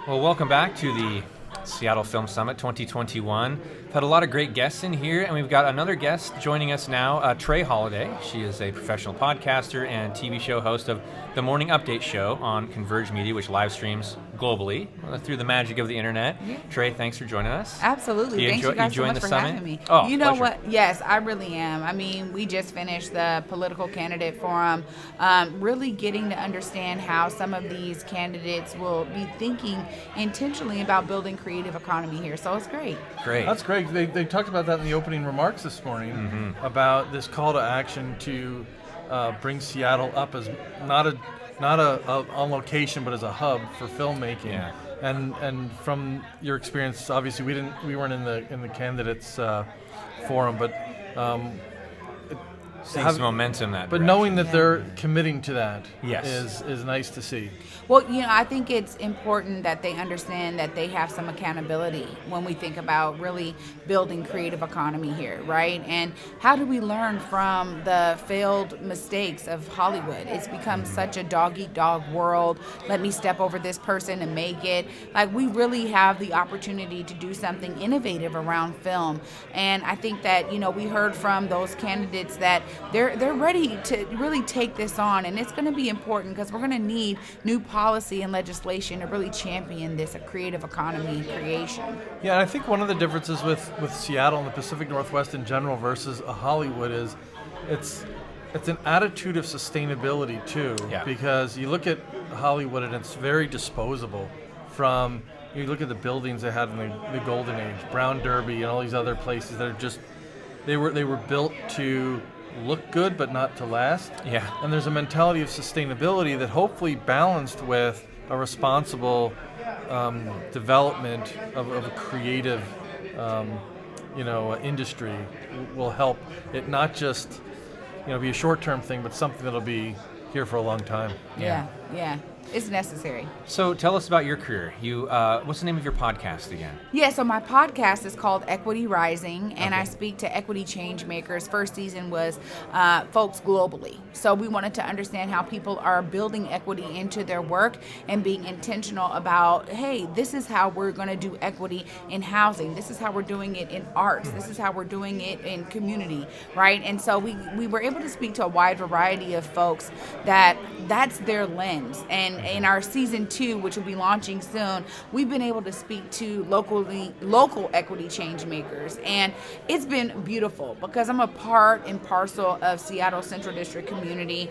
Well, welcome back to the Seattle Film Summit 2021. We've had a lot of great guests in here, and we've got another guest joining us now, TraeAnna Holiday. She is a professional podcaster and TV show host of the Morning Update Show on Converge Media, which live streams globally through the magic of the internet. Yeah. Trey, thanks for joining us. Absolutely. Thank you guys so much for having me. Oh, you know pleasure. what? Yes, I really am. I mean, we just finished the political candidate forum, really getting to understand how some of these candidates will be thinking intentionally about building creative economy here. So it's great. Great. That's great. They talked about that in the opening remarks this morning about this call to action to bring Seattle up as not a on location, but as a hub for filmmaking. Yeah. And from your experience, obviously we weren't in the candidates forum, but Seeing some momentum in that but direction. knowing that they're committing to that Yes. is nice to see. Well, I think it's important that they understand that they have some accountability when we think about really building creative economy here, right? And how do we learn from the failed mistakes of Hollywood? It's become such a dog-eat-dog world. Let me step over this person and make it. Like, we really have the opportunity to do something innovative around film. And I think that, we heard from those candidates that they're ready to really take this on. And it's going to be important because we're going to need new policy and legislation to really champion this creative economy creation. Yeah, and I think one of the differences with Seattle and the Pacific Northwest in general versus a Hollywood is it's an attitude of sustainability too. Yeah. Because you look at Hollywood and it's very disposable. From you look at the buildings they had in the Golden Age, Brown Derby, and all these other places that are just they were built to look good but not to last. Yeah. And there's a mentality of sustainability that hopefully balanced with a responsible development of a creative industry will help it not just be a short-term thing, but something that'll be here for a long time. Yeah. It's necessary. So tell us about your career. You, what's the name of your podcast again? Yeah, so my podcast is called Equity Rising, and Okay. I speak to equity change makers. First season was folks globally. So we wanted to understand how people are building equity into their work and being intentional about, hey, this is how we're going to do equity in housing. This is how we're doing it in arts. This is how we're doing it in community, right? And so we were able to speak to a wide variety of folks that's their lens. And in our season 2, which will be launching soon, we've been able to speak to local equity change makers. And it's been beautiful because I'm a part and parcel of Seattle Central District community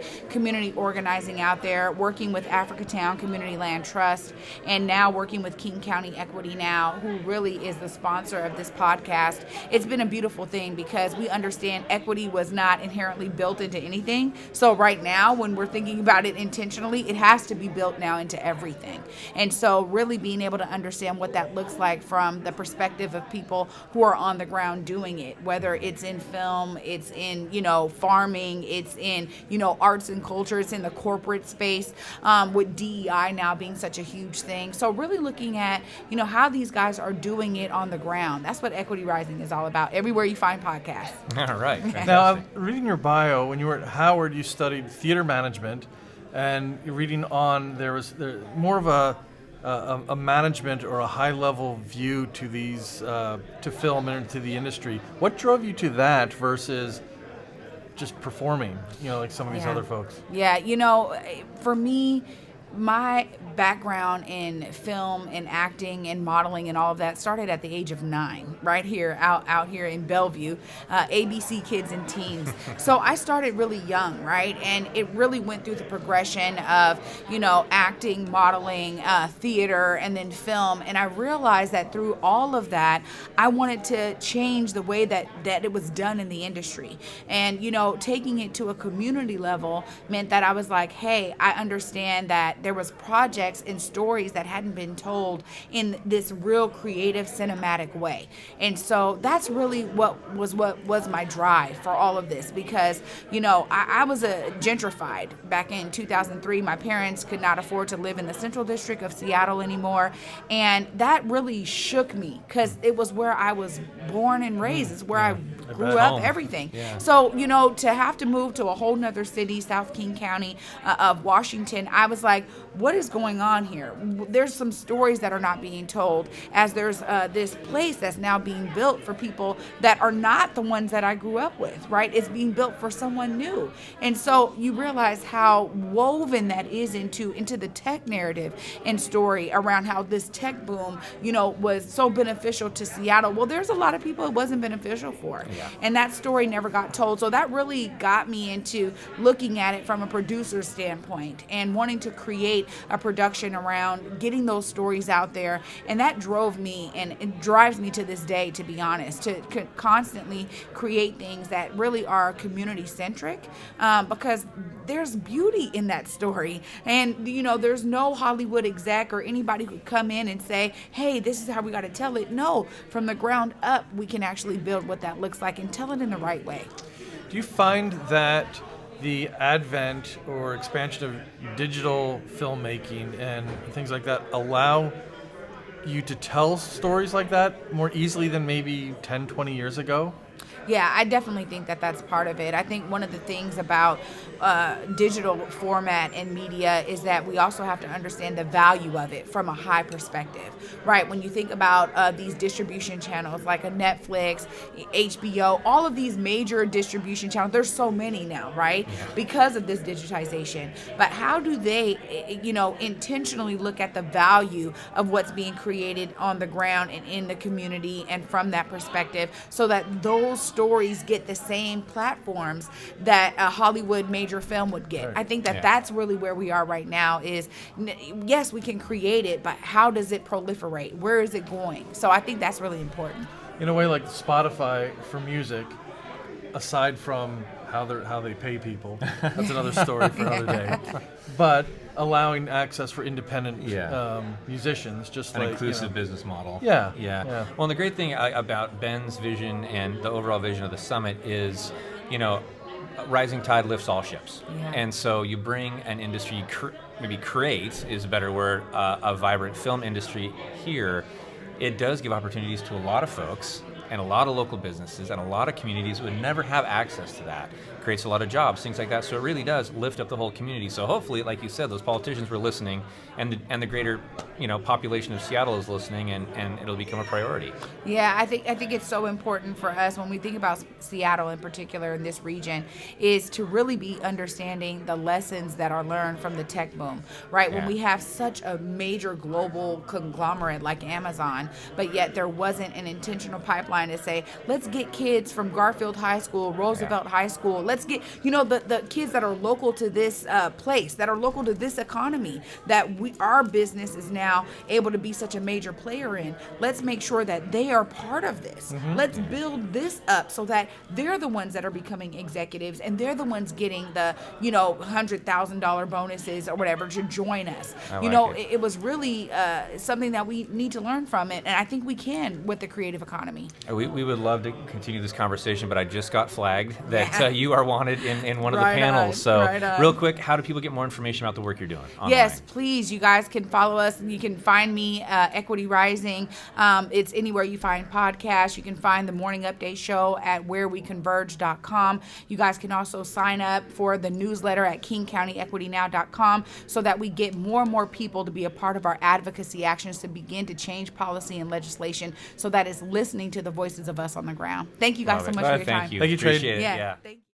organizing out there, working with Africatown Community Land Trust, and now working with King County Equity Now, who really is the sponsor of this podcast. It's been a beautiful thing because we understand equity was not inherently built into anything. So right now, when we're thinking about it intentionally, it has to be built now into everything. And so really being able to understand what that looks like from the perspective of people who are on the ground doing it, whether it's in film, it's in, farming, it's in, arts and culture, it's in the corporate space, with DEI now being such a huge thing. So really looking at, how these guys are doing it on the ground. That's what Equity Rising is all about, everywhere you find podcasts. All right. Now, I'm reading your bio. When you were at Howard, you studied theater management, and you're reading on there more of a management or a high-level view to these to film and to the industry. What drove you to that versus just performing? Like some of these other folks. Yeah, for me, my background in film and acting and modeling and all of that started at the age of 9, right here, out here in Bellevue, ABC Kids and Teens. So I started really young, right? And it really went through the progression of, acting, modeling, theater, and then film. And I realized that through all of that, I wanted to change the way that it was done in the industry. And, taking it to a community level meant that I was like, hey, I understand that there was projects and stories that hadn't been told in this real creative cinematic way. And so that's really what was my drive for all of this, because I was a gentrified back in 2003. My parents could not afford to live in the Central District of Seattle anymore, and that really shook me because it was where I was born and raised. It's where I grew up, everything. Yeah. So to have to move to a whole nother city, South King County of Washington, I was like, what is going on here? There's some stories that are not being told, as there's this place that's now being built for people that are not the ones that I grew up with, right? It's being built for someone new. And so you realize how woven that is into the tech narrative and story around how this tech boom, was so beneficial to Seattle. Well, there's a lot of people it wasn't beneficial for. Yeah. And that story never got told. So that really got me into looking at it from a producer's standpoint and wanting to create a production around getting those stories out there. And that drove me, and it drives me to this day, to be honest, to constantly create things that really are community centric, because there's beauty in that story. And, there's no Hollywood exec or anybody who could come in and say, hey, this is how we got to tell it. No, from the ground up, we can actually build what that looks like and tell it in the right way. Do you find that the advent or expansion of digital filmmaking and things like that allow you to tell stories like that more easily than maybe 10, 20 years ago? Yeah, I definitely think that that's part of it. I think one of the things about digital format and media is that we also have to understand the value of it from a high perspective, right? When you think about these distribution channels like a Netflix, HBO, all of these major distribution channels, there's so many now, right? Yeah. Because of this digitization. But how do they, intentionally look at the value of what's being created on the ground and in the community, and from that perspective, so that those stories get the same platforms that a Hollywood major film would get? Right. I think that Yeah. that's really where we are right now is, yes, we can create it, but how does it proliferate? Where is it going? So I think that's really important. In a way like Spotify for music, aside from how they pay people, that's another story for another day, but allowing access for independent musicians, just An like inclusive business model. Yeah. Well, and the great thing about Ben's vision and the overall vision of the summit is, rising tide lifts all ships. Yeah. And so you bring an industry, maybe create is a better word, a vibrant film industry here. It does give opportunities to a lot of folks and a lot of local businesses and a lot of communities who would never have access to that. Creates a lot of jobs, things like that. So it really does lift up the whole community. So hopefully, like you said, those politicians were listening, and the greater population of Seattle is listening, and it'll become a priority. Yeah, I think it's so important for us when we think about Seattle in particular in this region, is to really be understanding the lessons that are learned from the tech boom, right? Yeah. When we have such a major global conglomerate like Amazon, but yet there wasn't an intentional pipeline to say, let's get kids from Garfield High School, Roosevelt High School, let's get, the kids that are local to this place, that are local to this economy, that our business is now able to be such a major player in. Let's make sure that they are part of this. Mm-hmm. Let's build this up so that they're the ones that are becoming executives, and they're the ones getting the, $100,000 bonuses or whatever to join us. It was really something that we need to learn from it, and I think we can with the creative economy. We would love to continue this conversation, but I just got flagged that you are wanted in one of the Right panels. on. Real quick, how do people get more information about the work you're doing online? Yes, please. You guys can follow us. You can find me, Equity Rising. It's anywhere you find podcasts. You can find the Morning Update Show at whereweconverge.com. You guys can also sign up for the newsletter at kingcountyequitynow.com so that we get more and more people to be a part of our advocacy actions to begin to change policy and legislation so that it's listening to the voices of us on the ground. Thank you guys so much for your time. Thank you. Thank you, Trey. Appreciate it. Yeah. Thank you.